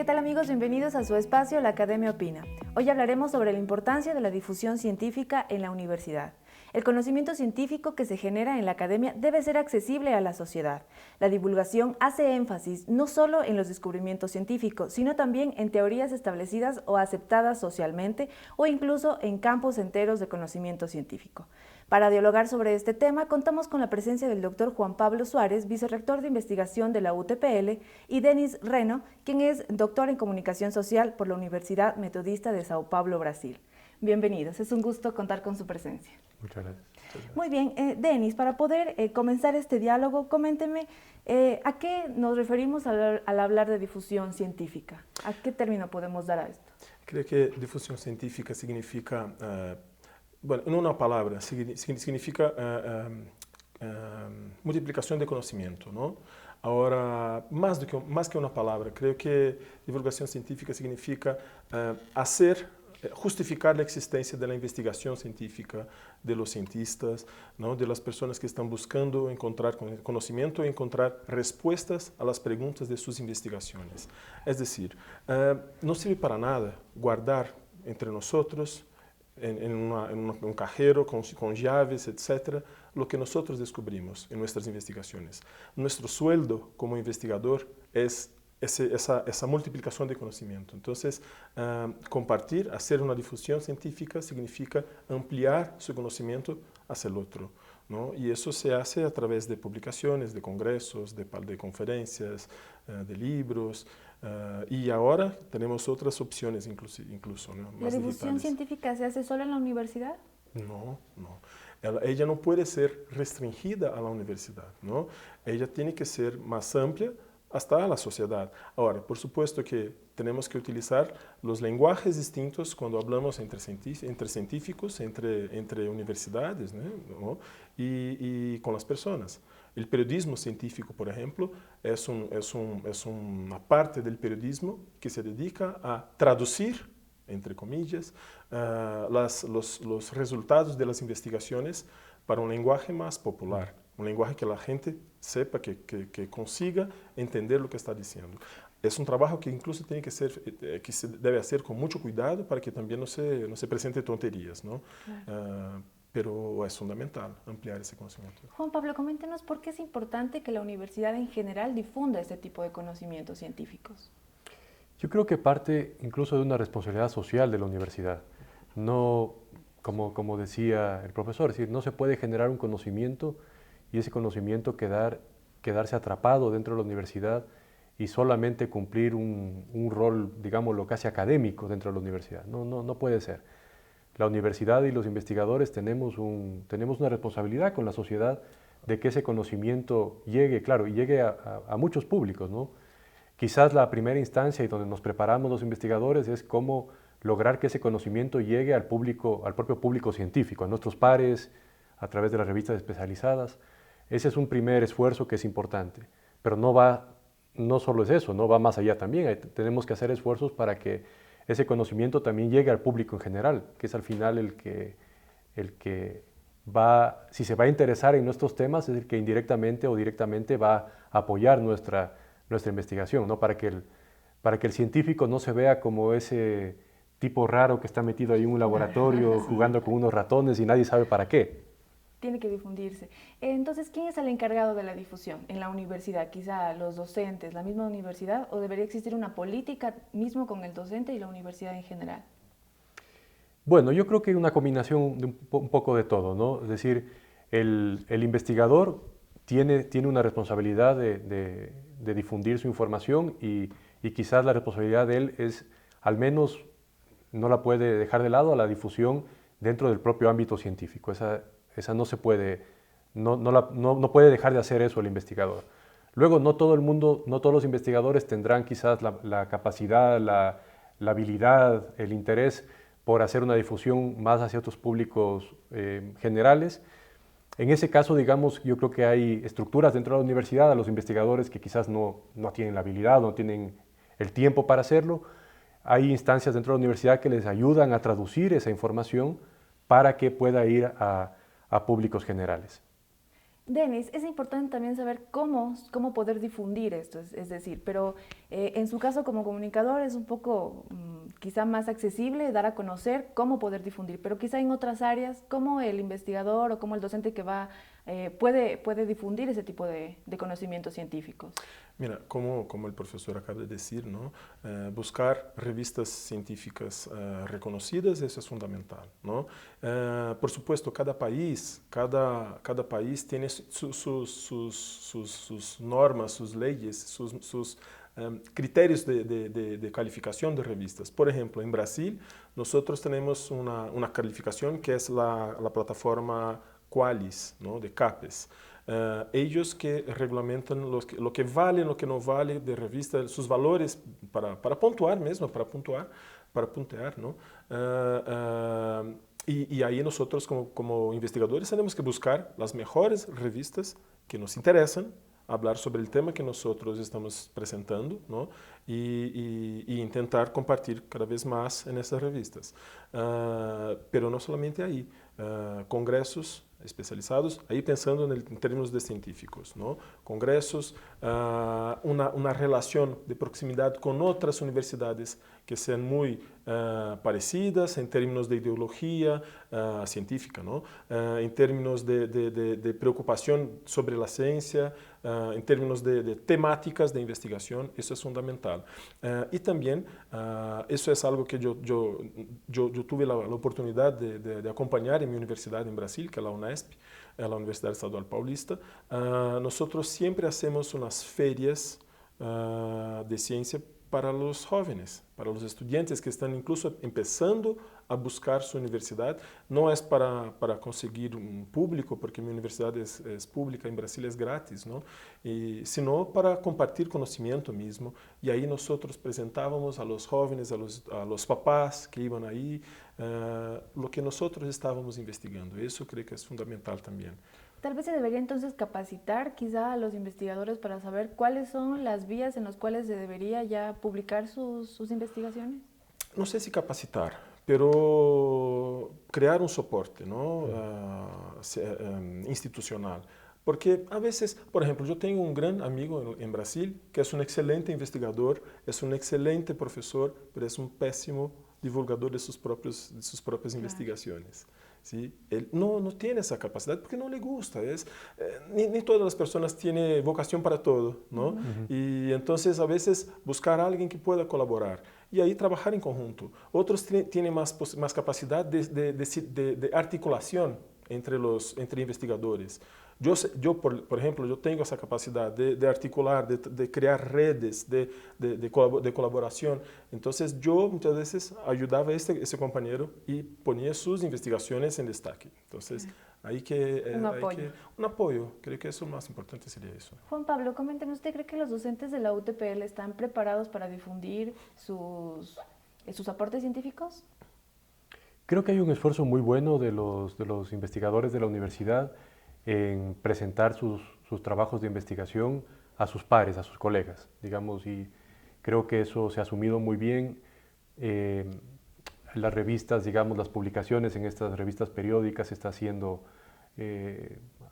¿Qué tal amigos? Bienvenidos a su espacio La Academia Opina. Hoy hablaremos sobre la importancia de la difusión científica en la universidad. El conocimiento científico que se genera en la academia debe ser accesible a la sociedad. La divulgación hace énfasis no solo en los descubrimientos científicos, sino también en teorías establecidas o aceptadas socialmente o incluso en campos enteros de conocimiento científico. Para dialogar sobre este tema, contamos con la presencia del doctor Juan Pablo Suárez, vicerrector de investigación de la UTPL, y Denis Reno, quien es doctor en comunicación social por la Universidad Metodista de Sao Paulo, Brasil. Bienvenidos, es un gusto contar con su presencia. Muchas gracias. Muy bien, Denis, para poder comenzar este diálogo, coménteme ¿a qué nos referimos al hablar de difusión científica? ¿A qué término podemos dar a esto? Creo que difusión científica significa, bueno, en una palabra, significa multiplicación de conocimiento, ¿no? Ahora, más que una palabra, creo que divulgación científica significa justificar la existencia de la investigación científica, de los cientistas, ¿no? De las personas que están buscando encontrar conocimiento y encontrar respuestas a las preguntas de sus investigaciones. Es decir, no sirve para nada guardar entre nosotros, en un cajero con llaves, etc., lo que nosotros descubrimos en nuestras investigaciones. Nuestro sueldo como investigador es esa multiplicación de conocimiento. Entonces, compartir, hacer una difusión científica significa ampliar su conocimiento hacia el otro, ¿no? Y eso se hace a través de publicaciones, de congresos, de conferencias, de libros, y ahora tenemos otras opciones incluso, ¿no? Más ¿La difusión digitales. científica se hace solo en la universidad? No. Ella no puede ser restringida a la universidad, ¿no? Ella tiene que ser más amplia hasta la sociedad. Ahora, por supuesto que tenemos que utilizar los lenguajes distintos cuando hablamos entre científicos, entre universidades, ¿no? y con las personas. El periodismo científico, por ejemplo, es una parte del periodismo que se dedica a traducir, entre comillas, los resultados de las investigaciones para un lenguaje más popular, un lenguaje que la gente sepa, que consiga entender lo que está diciendo. Es un trabajo que incluso tiene que ser, que se debe hacer con mucho cuidado para que también no se presente tonterías, ¿no? Claro. Pero es fundamental ampliar ese conocimiento. Juan Pablo, coméntenos por qué es importante que la universidad en general difunda este tipo de conocimientos científicos. Yo creo que parte incluso de una responsabilidad social de la universidad. No, como decía el profesor, es decir, no se puede generar un conocimiento y ese conocimiento quedarse atrapado dentro de la universidad y solamente cumplir un rol, digámoslo, casi académico dentro de la universidad. No puede ser. La universidad y los investigadores tenemos una responsabilidad con la sociedad de que ese conocimiento llegue, claro, y llegue a muchos públicos, ¿no? Quizás la primera instancia y donde nos preparamos los investigadores es cómo lograr que ese conocimiento llegue al público, al propio público científico, a nuestros pares, a través de las revistas especializadas. Ese es un primer esfuerzo que es importante, pero no solo es eso, no va más allá también. Tenemos que hacer esfuerzos para que ese conocimiento también llegue al público en general, que es al final el que va, si se va a interesar en nuestros temas, es el que indirectamente o directamente va a apoyar nuestra investigación, ¿no? Para que el científico no se vea como ese tipo raro que está metido ahí en un laboratorio jugando con unos ratones y nadie sabe para qué. Tiene que difundirse. Entonces, ¿quién es el encargado de la difusión en la universidad? Quizá los docentes, la misma universidad, o debería existir una política mismo con el docente y la universidad en general. Bueno, yo creo que hay una combinación de un poco de todo, ¿no? Es decir, el investigador tiene una responsabilidad de difundir su información y quizás la responsabilidad de él es, al menos, no la puede dejar de lado a la difusión dentro del propio ámbito científico. Esa no se puede, no puede dejar de hacer eso el investigador. Luego, no todos los investigadores tendrán quizás la capacidad, la habilidad, el interés por hacer una difusión más hacia otros públicos generales. En ese caso, digamos, yo creo que hay estructuras dentro de la universidad a los investigadores que quizás no tienen la habilidad, no tienen el tiempo para hacerlo. Hay instancias dentro de la universidad que les ayudan a traducir esa información para que pueda ir a públicos generales. Denis, es importante también saber cómo poder difundir esto, es decir, pero en su caso como comunicador es un poco quizá más accesible dar a conocer cómo poder difundir, pero quizá en otras áreas, cómo el investigador o cómo el docente que va puede difundir ese tipo de conocimientos científicos. Mira, como el profesor acaba de decir, ¿no? Buscar revistas científicas reconocidas, eso es fundamental, ¿no? Por supuesto, cada país tiene sus normas, sus leyes, sus criterios de calificación de revistas. Por ejemplo, en Brasil, nosotros tenemos una calificación que es la plataforma Qualis, ¿no? De CAPES. Ellos que regulamentan lo que vale, lo que no vale de revista, sus valores para puntuar mesmo, para puntear, ¿no? Y ahí nosotros como investigadores tenemos que buscar las mejores revistas que nos interesan, hablar sobre el tema que nosotros estamos presentando, ¿no? Y intentar compartir cada vez más en esas revistas. Pero no solamente ahí, congresos especializados, ahí pensando en términos de científicos, ¿no? Congresos, una relación de proximidad con otras universidades que sean muy parecidas en términos de ideología científica, ¿no? En términos de preocupación sobre la ciencia, en términos de temáticas de investigación, eso es fundamental. Y también, eso es algo que yo tuve la oportunidad de acompañar en mi universidad en Brasil, que es la UNESP, la Universidad Estadual Paulista. Nosotros siempre hacemos unas ferias de ciencia para los jóvenes, para los estudiantes que están incluso empezando a buscar su universidad. No es para conseguir un público, porque mi universidad es pública, en Brasil es gratis, ¿no? Sino para compartir conocimiento mismo. Y ahí nosotros presentábamos a los jóvenes, a los papás que iban ahí, lo que nosotros estábamos investigando. Eso creo que es fundamental también. Tal vez se debería entonces capacitar quizá a los investigadores para saber cuáles son las vías en las cuales se debería ya publicar sus investigaciones. No sé si capacitar, pero crear un soporte, ¿no? Institucional. Porque a veces, por ejemplo, yo tengo un gran amigo en Brasil que es un excelente investigador, es un excelente profesor, pero es un pésimo divulgador de sus propias investigaciones. ¿Sí? Él no tiene esa capacidad porque no le gusta. Ni todas las personas tienen vocación para todo, ¿no? Y entonces a veces buscar a alguien que pueda colaborar y ahí trabajar en conjunto. Otros tienen más capacidad de articulación entre investigadores. Yo por ejemplo, yo tengo esa capacidad de articular, de crear redes de colaboración. Entonces yo muchas veces ayudaba a ese compañero y ponía sus investigaciones en destaque. Entonces un apoyo, creo que eso más importante sería eso. Juan Pablo, coménteme, ¿usted cree que los docentes de la UTPL están preparados para difundir sus aportes científicos? Creo que hay un esfuerzo muy bueno de los investigadores de la universidad en presentar sus trabajos de investigación a sus pares, a sus colegas, digamos, y creo que eso se ha asumido muy bien. Las revistas, digamos, las publicaciones en estas revistas periódicas se está haciendo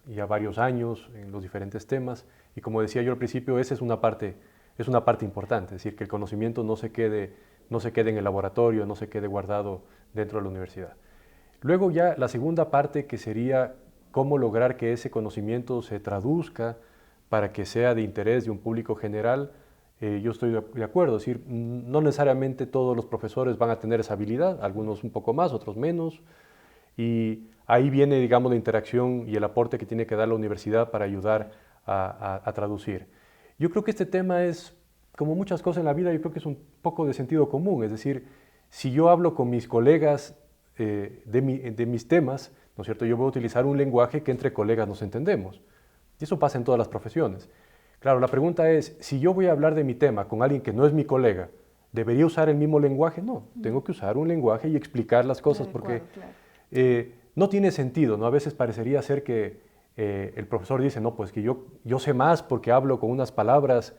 ya varios años en los diferentes temas, y como decía yo al principio, esa es una parte importante, es decir, que el conocimiento no se quede en el laboratorio, no se quede guardado dentro de la universidad. Luego ya la segunda parte, que sería cómo lograr que ese conocimiento se traduzca para que sea de interés de un público general. Yo estoy de acuerdo, es decir, no necesariamente todos los profesores van a tener esa habilidad, algunos un poco más, otros menos, y ahí viene, digamos, la interacción y el aporte que tiene que dar la universidad para ayudar a traducir. Yo creo que este tema es, como muchas cosas en la vida, yo creo que es un poco de sentido común, es decir, si yo hablo con mis colegas de mis temas, ¿no es cierto? Yo voy a utilizar un lenguaje que entre colegas nos entendemos. Y eso pasa en todas las profesiones. Claro, la pregunta es, si yo voy a hablar de mi tema con alguien que no es mi colega, ¿debería usar el mismo lenguaje? No, tengo que usar un lenguaje y explicar las cosas porque no tiene sentido, ¿no? A veces parecería ser que el profesor dice, no, pues que yo sé más porque hablo con unas palabras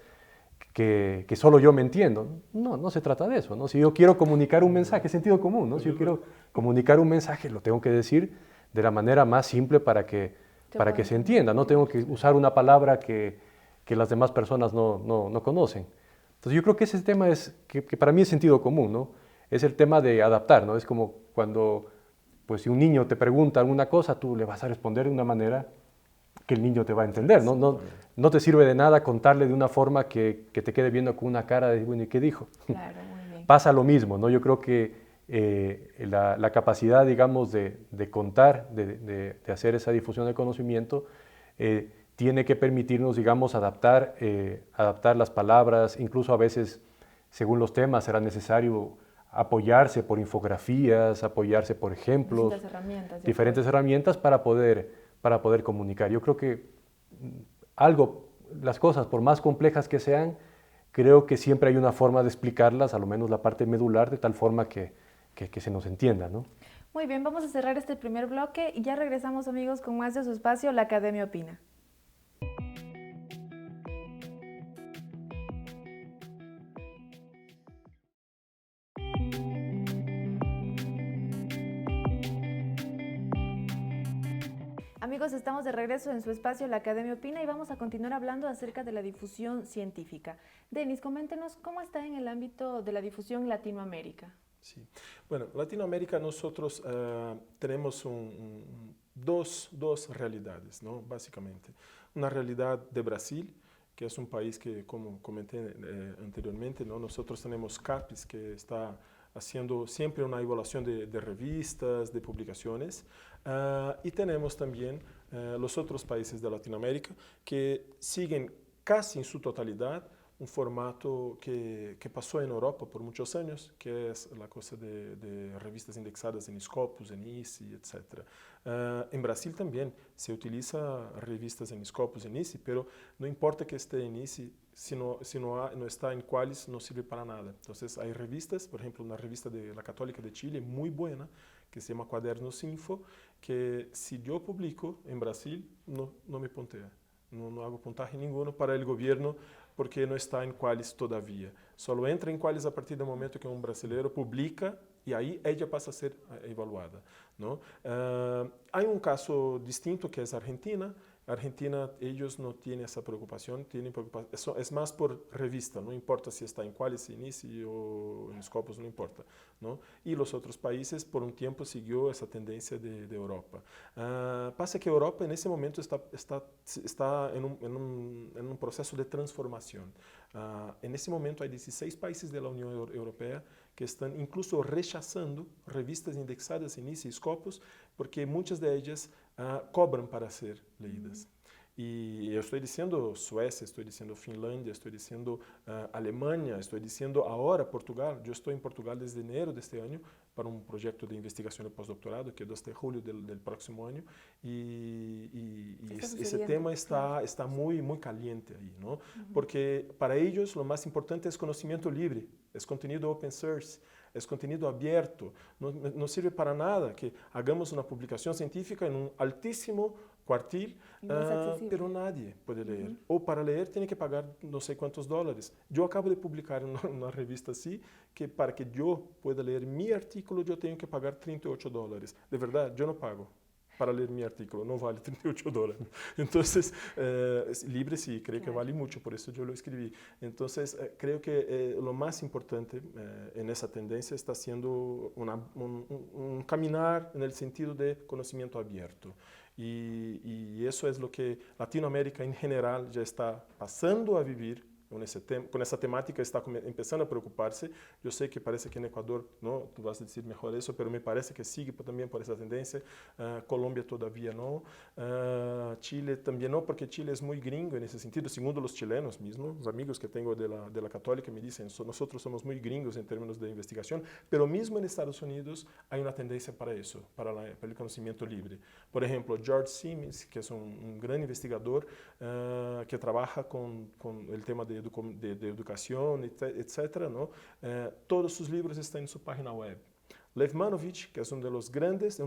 que solo yo me entiendo. No se trata de eso, ¿no? Si yo quiero comunicar un mensaje, es sentido común, ¿no? Si yo quiero comunicar un mensaje, lo tengo que decir de la manera más simple para que para que se entienda. No tengo que usar una palabra que las demás personas no conocen. Entonces yo creo que ese tema es, que para mí es sentido común, ¿no? Es el tema de adaptar, ¿no? Es como cuando, pues si un niño te pregunta alguna cosa, tú le vas a responder de una manera que el niño te va a entender, ¿no? No te sirve de nada contarle de una forma que te quede viendo con una cara de, bueno, ¿y qué dijo? Claro, muy bien. Pasa lo mismo, ¿no? Yo creo que la capacidad, digamos, de contar, de hacer esa difusión del conocimiento, tiene que permitirnos, digamos, adaptar las palabras, incluso a veces, según los temas, será necesario apoyarse por infografías, apoyarse por ejemplos, diferentes herramientas para poder comunicar. Yo creo que las cosas, por más complejas que sean, creo que siempre hay una forma de explicarlas, a lo menos la parte medular, de tal forma que se nos entienda, ¿no? Muy bien, vamos a cerrar este primer bloque y ya regresamos, amigos, con más de su espacio, La Academia Opina. Amigos, estamos de regreso en su espacio La Academia Opina y vamos a continuar hablando acerca de la difusión científica. Denis, coméntenos cómo está en el ámbito de la difusión en Latinoamérica. Sí. Bueno, Latinoamérica nosotros tenemos dos realidades, ¿no? Básicamente. Una realidad de Brasil, que es un país que, como comenté anteriormente, ¿no? Nosotros tenemos CAPES, que está haciendo siempre una evaluación de revistas, de publicaciones, y tenemos también los otros países de Latinoamérica que siguen casi en su totalidad un formato que pasó en Europa por muchos años, que es la cosa de revistas indexadas en Scopus, en ICI, etc. En Brasil también se utiliza revistas en Scopus, en ICI, pero no importa que esté en ICI, si no está en Qualis, no sirve para nada. Entonces hay revistas, por ejemplo, una revista de la Católica de Chile muy buena, que se llama Cuadernos Info, que si yo publico en Brasil, no me puntea. No hago puntaje ninguno para el gobierno porque no está en Qualis todavía. Solo entra en Qualis a partir del momento que un brasileiro publica y ahí ella pasa a ser evaluada, ¿no? Hay un caso distinto que es Argentina. Argentina, ellos no tienen esa preocupación, es más por revista, no importa si está en Qualis, en ICI o en Scopus, no importa, ¿no? Y los otros países por un tiempo siguió esa tendencia de Europa. Pasa que Europa en ese momento está en un proceso de transformación. En ese momento hay 16 países de la Unión Europea que están incluso rechazando revistas indexadas en ICI y Scopus porque muchas de ellas cobran para ser leídas. Y yo estoy diciendo Suecia, estoy diciendo Finlandia, estoy diciendo Alemania, estoy diciendo ahora Portugal. Yo estoy en Portugal desde enero de este año para un proyecto de investigación de postdoctorado que es hasta julio del próximo año y ese tema está muy caliente ahí, ¿no? Porque para ellos lo más importante es conocimiento libre, es contenido open source, es contenido abierto. No sirve para nada que hagamos una publicación científica en un altísimo cuartil, pero nadie puede leer. O para leer tiene que pagar no sé cuántos dólares. Yo acabo de publicar una revista así, que para que yo pueda leer mi artículo yo tengo que pagar 38 dólares. De verdad, yo no pago para leer mi artículo, no vale 38 dólares. Entonces, libre sí, creo que vale mucho, por eso yo lo escribí. Entonces, creo que lo más importante en esa tendencia está siendo un caminar en el sentido de conocimiento abierto. Y eso es lo que Latinoamérica en general ya está pasando a vivir con esa temática, está empezando a preocuparse. Yo sé que parece que en Ecuador, ¿no? Tú vas a decir mejor eso, pero me parece que sigue también por esa tendencia. Colombia todavía no. Chile también no, porque Chile es muy gringo en ese sentido, segundo los chilenos mismos. Los amigos que tengo de la Católica me dicen, nosotros somos muy gringos en términos de investigación, pero mismo en Estados Unidos hay una tendencia para eso, para el conocimiento libre. Por ejemplo, George Simmons, que es un gran investigador que trabaja con el tema de educación, etc., ¿no? Todos sus libros están en su página web. Lev Manovich, que es uno de los grandes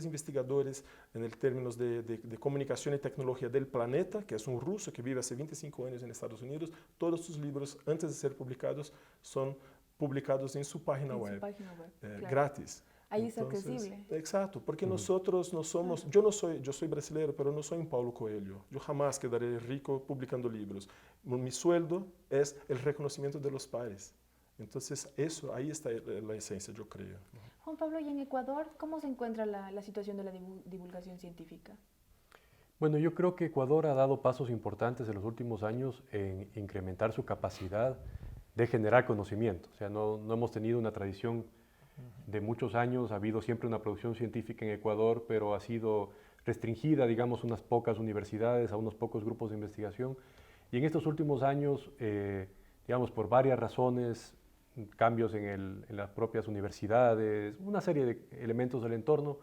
investigadores en el términos de comunicación y tecnología del planeta, que es un ruso que vive hace 25 años en Estados Unidos, todos sus libros, antes de ser publicados, son publicados en su página web, claro. gratis. Ahí es accesible. Exacto, porque nosotros no somos, yo soy brasileño, pero no soy un Paulo Coelho. Yo jamás quedaré rico publicando libros. Mi sueldo es el reconocimiento de los pares. Entonces, eso, ahí está la esencia, yo creo. Juan Pablo, ¿y en Ecuador cómo se encuentra la situación de la divulgación científica? Bueno, yo creo que Ecuador ha dado pasos importantes en los últimos años en incrementar su capacidad de generar conocimiento. O sea, no hemos tenido una tradición de muchos años, ha habido siempre una producción científica en Ecuador, pero ha sido restringida, digamos, a unas pocas universidades, a unos pocos grupos de investigación. Y en estos últimos años, digamos, por varias razones, cambios en las propias universidades, una serie de elementos del entorno,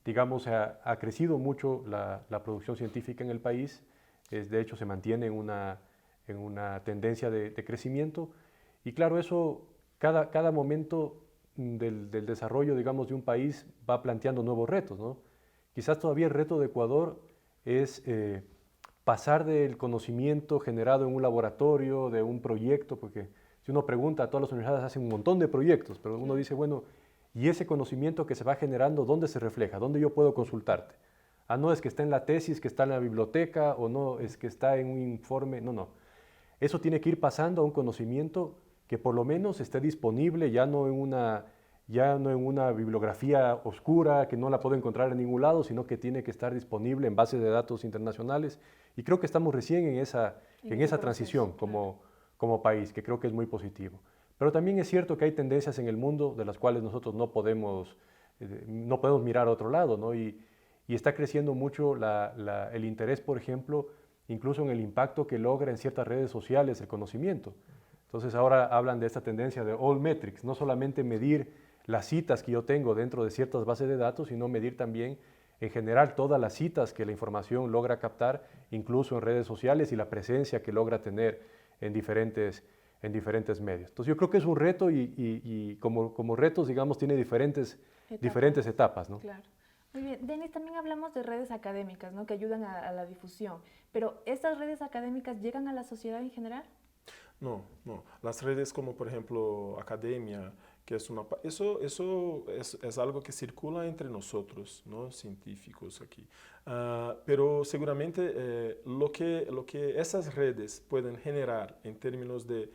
digamos, ha crecido mucho la producción científica en el país. De hecho, se mantiene en una tendencia de crecimiento. Y claro, eso, cada momento del desarrollo, digamos, de un país va planteando nuevos retos, ¿no? Quizás todavía el reto de Ecuador es pasar del conocimiento generado en un laboratorio, de un proyecto, porque si uno pregunta, a todas las universidades hacen un montón de proyectos, pero uno dice, bueno, ¿y ese conocimiento que se va generando, dónde se refleja? ¿Dónde yo puedo consultarte? Ah, no, es que está en la tesis, que está en la biblioteca, o no, es que está en un informe. No, no. Eso tiene que ir pasando a un conocimiento que por lo menos esté disponible, ya no en una bibliografía oscura que no la puedo encontrar en ningún lado, sino que tiene que estar disponible en bases de datos internacionales. Y creo que estamos recién en esa transición como país, que creo que es muy positivo. Pero también es cierto que hay tendencias en el mundo de las cuales nosotros no podemos mirar a otro lado, ¿no? Y está creciendo mucho el interés, por ejemplo, incluso en el impacto que logra en ciertas redes sociales el conocimiento. Entonces ahora hablan de esta tendencia de all metrics, no solamente medir las citas que yo tengo dentro de ciertas bases de datos, sino medir también en general todas las citas que la información logra captar, incluso en redes sociales, y la presencia que logra tener en diferentes medios. Entonces yo creo que es un reto y como retos, digamos, tiene diferentes etapas, ¿no? Claro. Muy bien. Denis, también hablamos de redes académicas, ¿no?, que ayudan a la difusión, pero ¿estas redes académicas llegan a la sociedad en general? No. Las redes como, por ejemplo, academia, que es una... Eso es algo que circula entre nosotros, ¿no?, científicos aquí. Pero seguramente lo que esas redes pueden generar en términos de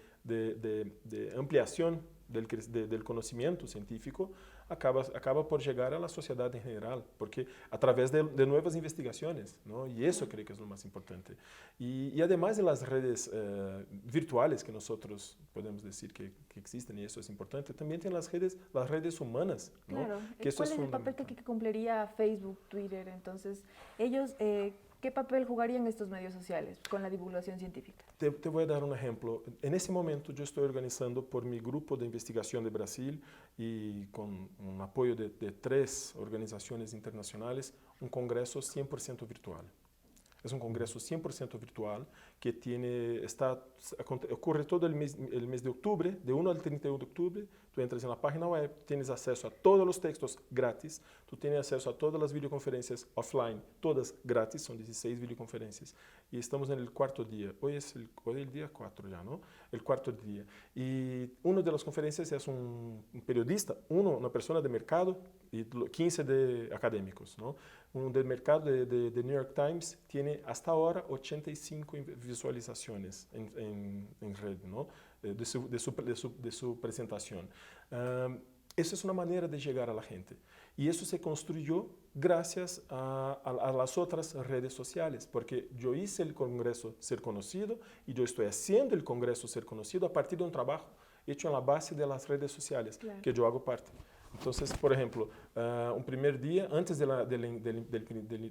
ampliación del conocimiento científico acaba por llegar a la sociedad en general, porque a través de nuevas investigaciones, ¿no? Y eso creo que es lo más importante. Y además de las redes virtuales que nosotros podemos decir que existen, y eso es importante, también tienen las redes humanas, ¿no? Claro. Que eso ¿Cuál es el papel que cumpliría Facebook, Twitter? Entonces, ellos... ¿qué papel jugarían estos medios sociales con la divulgación científica? Te voy a dar un ejemplo. En ese momento yo estoy organizando por mi grupo de investigación de Brasil y con un apoyo de 3 organizaciones internacionales, un congreso 100% virtual. Es un congreso 100% virtual que ocurre todo el mes de octubre, de 1 al 31 de octubre. Tú entras en la página web, tienes acceso a todos los textos gratis, tú tienes acceso a todas las videoconferencias offline, todas gratis, son 16 videoconferencias. Y estamos en el 4º día. Hoy es el día 4 ya, ¿no? El 4º día. Y una de las conferencias es un periodista, una persona de mercado y 15 de académicos, ¿no? Un del mercado de New York Times tiene hasta ahora 85 visualizaciones en red, ¿no?, de su presentación. Eso es una manera de llegar a la gente. Y eso se construyó gracias a las otras redes sociales, porque yo hice el Congreso ser conocido y yo estoy haciendo el Congreso ser conocido a partir de un trabajo hecho en la base de las redes sociales, claro, que yo hago parte. Entonces, por ejemplo, un primer día, antes de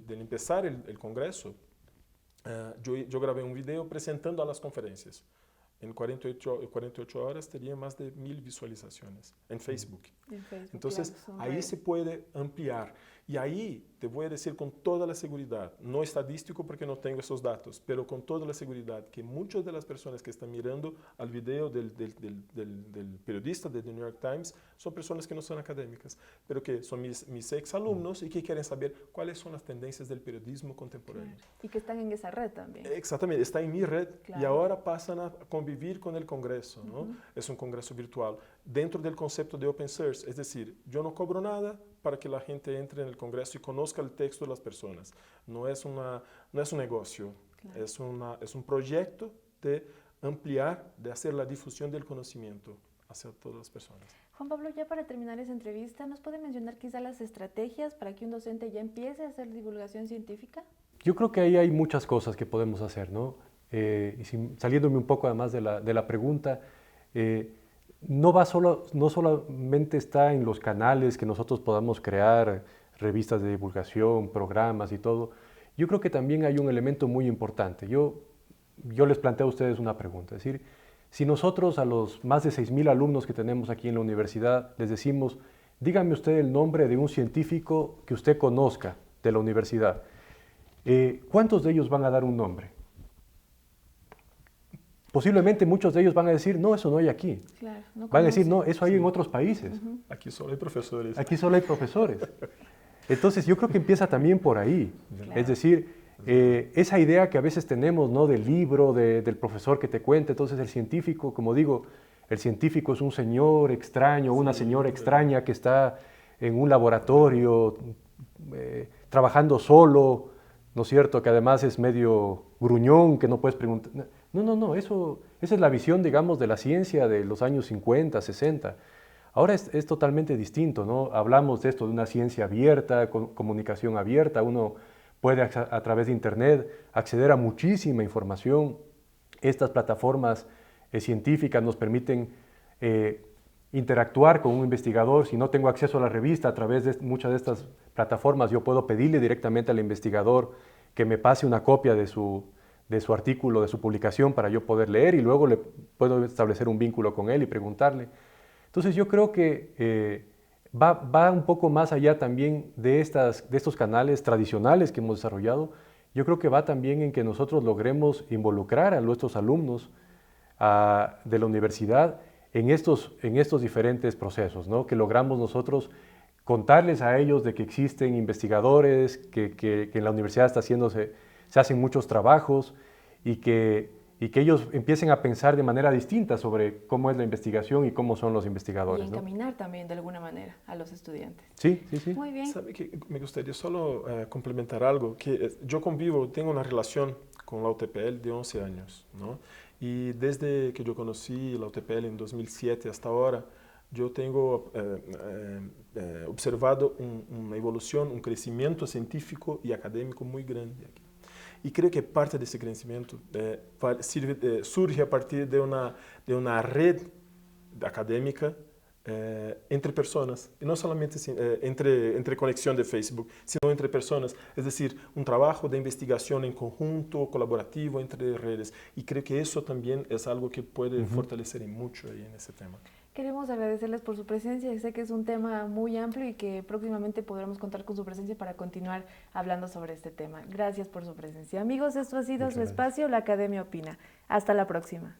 empezar el Congreso, yo grabé un video presentando a las conferencias. En 48 horas tenía más de 1000 visualizaciones en Facebook. Entonces, claro, ahí se puede ampliar. Y ahí te voy a decir con toda la seguridad, no estadístico porque no tengo esos datos, pero con toda la seguridad que muchas de las personas que están mirando al video del periodista de The New York Times son personas que no son académicas, pero que son mis exalumnos y que quieren saber cuáles son las tendencias del periodismo contemporáneo. Claro. Y que están en esa red también. Exactamente, está en mi red Claro. y ahora pasan a convivir con el Congreso, ¿no? Es un Congreso virtual dentro del concepto de Open Source, es decir, yo no cobro nada para que la gente entre en el Congreso y conozca el texto de las personas. No es un negocio, claro. Es un proyecto de ampliar, de hacer la difusión del conocimiento hacia todas las personas. Juan Pablo, ya para terminar esa entrevista, ¿nos puede mencionar quizá las estrategias para que un docente ya empiece a hacer divulgación científica? Yo creo que ahí hay muchas cosas que podemos hacer, ¿no? Saliéndome un poco además de la pregunta, no solamente está en los canales que nosotros podamos crear, revistas de divulgación, programas y todo. Yo creo que también hay un elemento muy importante. Yo les planteo a ustedes una pregunta, es decir, si nosotros a los más de 6,000 alumnos que tenemos aquí en la universidad les decimos, dígame usted el nombre de un científico que usted conozca de la universidad, ¿cuántos de ellos van a dar un nombre? Posiblemente muchos de ellos van a decir, no, eso no hay aquí. Claro, no van a decir, no, eso hay en otros países. Aquí solo hay profesores. Aquí solo hay profesores. Entonces yo creo que empieza también por ahí. Claro. Es decir, esa idea que a veces tenemos, ¿no? Del libro, del profesor que te cuenta, entonces el científico, como digo, el científico es un señor extraño, una señora extraña que está en un laboratorio trabajando solo, ¿no es cierto? Que además es medio gruñón, que no puedes preguntar. No, esa es la visión, digamos, de la ciencia de los años 50, 60. Ahora es totalmente distinto, ¿no? Hablamos de esto, de una ciencia abierta, comunicación abierta, uno puede a través de Internet acceder a muchísima información. Estas plataformas científicas nos permiten interactuar con un investigador. Si no tengo acceso a la revista, a través de muchas de estas plataformas yo puedo pedirle directamente al investigador que me pase una copia de su artículo, de su publicación para yo poder leer y luego le puedo establecer un vínculo con él y preguntarle. Entonces yo creo que va un poco más allá también de estos canales tradicionales que hemos desarrollado. Yo creo que va también en que nosotros logremos involucrar a nuestros alumnos de la universidad en estos diferentes procesos, ¿no? Que logramos nosotros contarles a ellos de que existen investigadores, que en la universidad se hacen muchos trabajos y que ellos empiecen a pensar de manera distinta sobre cómo es la investigación y cómo son los investigadores. Y encaminar también de alguna manera a los estudiantes. Sí. Muy bien. ¿Sabe que me gustaría solo complementar algo? Que yo tengo una relación con la UTPL de 11 años, ¿no? Y desde que yo conocí la UTPL en 2007 hasta ahora, yo tengo observado una evolución, un crecimiento científico y académico muy grande aquí. Y creo que parte de ese crecimiento surge a partir de una red académica entre personas, y no solamente entre conexión de Facebook, sino entre personas, es decir, un trabajo de investigación en conjunto, colaborativo entre redes, y creo que eso también es algo que puede fortalecer mucho ahí en ese tema. Queremos agradecerles por su presencia. Sé que es un tema muy amplio y que próximamente podremos contar con su presencia para continuar hablando sobre este tema. Gracias por su presencia. Amigos, esto ha sido su espacio, La Academia Opina. Hasta la próxima.